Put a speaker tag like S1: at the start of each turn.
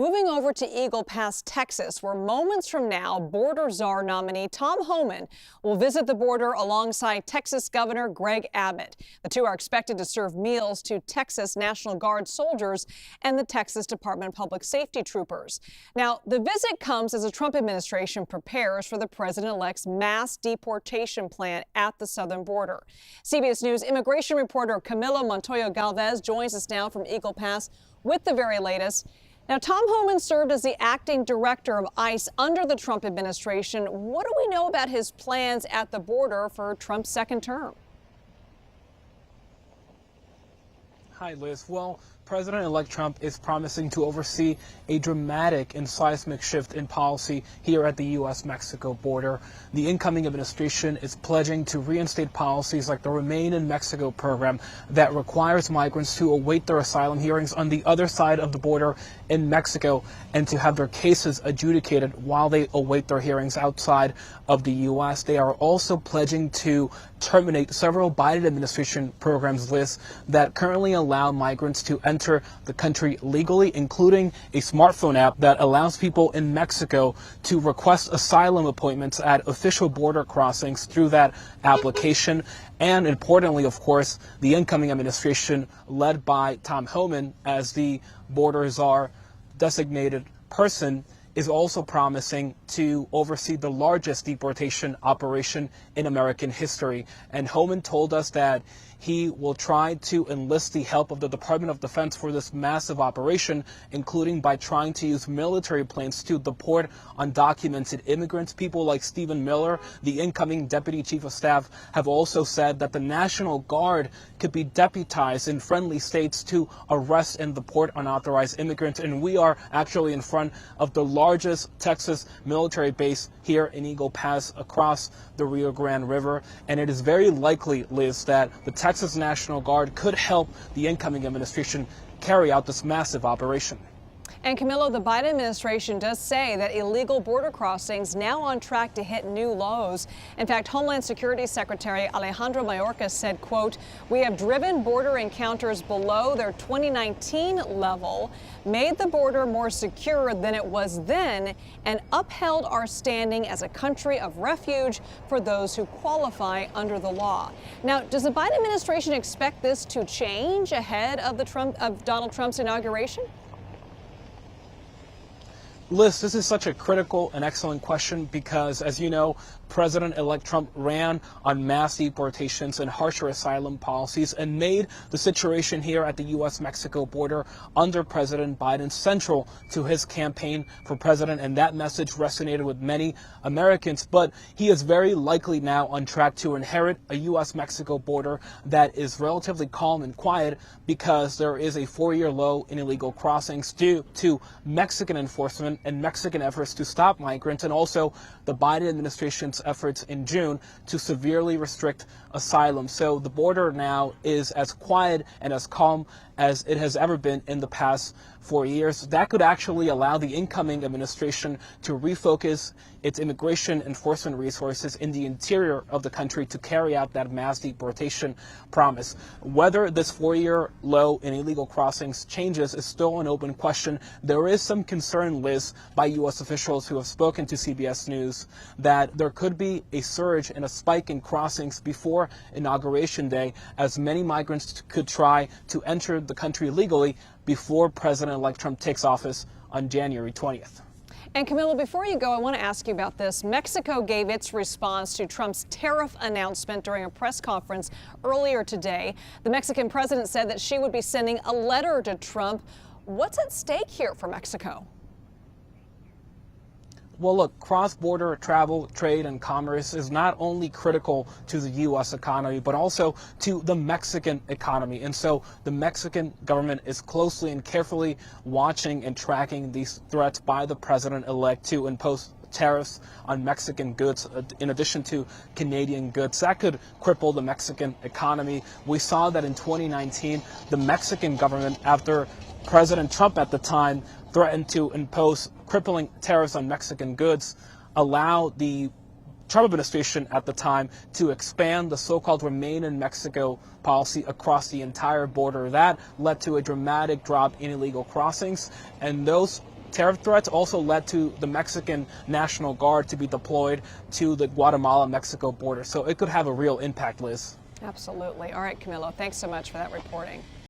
S1: Moving over to Eagle Pass, Texas, where moments from now, Border Czar nominee Tom Homan will visit the border alongside Texas Governor Greg Abbott. The two are expected to serve meals to Texas National Guard soldiers and the Texas Department of Public Safety troopers. Now, the visit comes as the Trump administration prepares for the president-elect's mass deportation plan at the southern border. CBS News immigration reporter Camilo Montoya-Galvez joins us now from Eagle Pass with the very latest. Now, Tom Homan served as the acting director of ICE under the Trump administration. What do we know about his plans at the border for Trump's second term?
S2: Hi, Liz. Well, President-elect Trump is promising to oversee a dramatic and seismic shift in policy here at the U.S.-Mexico border. The incoming administration is pledging to reinstate policies like the Remain in Mexico program that requires migrants to await their asylum hearings on the other side of the border in Mexico and to have their cases adjudicated while they await their hearings outside of the U.S. They are also pledging to terminate several Biden administration programs, Liz, that currently allow migrants to enter the country legally, including a smartphone app that allows people in Mexico to request asylum appointments at official border crossings through that application. And importantly, of course, the incoming administration led by Tom Homan as the Border Czar designated person is also promising to oversee the largest deportation operation in American history. And Homan told us that he will try to enlist the help of the Department of Defense for this massive operation, including by trying to use military planes to deport undocumented immigrants. People like Stephen Miller, the incoming Deputy Chief of Staff, have also said that the National Guard could be deputized in friendly states to arrest and deport unauthorized immigrants. And we are actually in front of the largest Texas military base here in Eagle Pass across the Rio Grande River. And it is very likely, Liz, that the Texas National Guard could help the incoming administration carry out this massive operation.
S1: And Camilo, the Biden administration does say that illegal border crossings now on track to hit new lows. In fact, Homeland Security Secretary Alejandro Mayorkas said, quote, "We have driven border encounters below their 2019 level, made the border more secure than it was then, and upheld our standing as a country of refuge for those who qualify under the law." Now, does the Biden administration expect this to change ahead of Donald Trump's inauguration?
S2: Liz, this is such a critical and excellent question because, as you know, President-elect Trump ran on mass deportations and harsher asylum policies and made the situation here at the U.S.-Mexico border under President Biden central to his campaign for president, and that message resonated with many Americans. But he is very likely now on track to inherit a U.S.-Mexico border that is relatively calm and quiet because there is a 4-year low in illegal crossings due to Mexican enforcement and Mexican efforts to stop migrants, and also the Biden administration's efforts in June to severely restrict asylum. So the border now is as quiet and as calm as it has ever been in the past 4 years. That could actually allow the incoming administration to refocus its immigration enforcement resources in the interior of the country to carry out that mass deportation promise. Whether this 4-year low in illegal crossings changes is still an open question. There is some concern, Liz, by U.S. officials who have spoken to CBS News that there could be a surge and a spike in crossings before Inauguration Day, as many migrants could try to enter the country legally before President-elect Trump takes office on January 20th.
S1: And Camilo, before you go, I want to ask you about this. Mexico gave its response to Trump's tariff announcement during a press conference earlier today. The Mexican president said that she would be sending a letter to Trump. What's at stake here for Mexico?
S2: Well, look, cross-border travel, trade, and commerce is not only critical to the U.S. economy, but also to the Mexican economy. And so the Mexican government is closely and carefully watching and tracking these threats by the president-elect to impose tariffs on Mexican goods in addition to Canadian goods. That could cripple the Mexican economy. We saw that in 2019, the Mexican government, after President Trump at the time threatened to impose crippling tariffs on Mexican goods, allow the Trump administration at the time to expand the so-called Remain in Mexico policy across the entire border. That led to a dramatic drop in illegal crossings, and those tariff threats also led to the Mexican National Guard to be deployed to the Guatemala-Mexico border. So it could have a real impact, Liz.
S1: Absolutely. All right, Camilo, thanks so much for that reporting.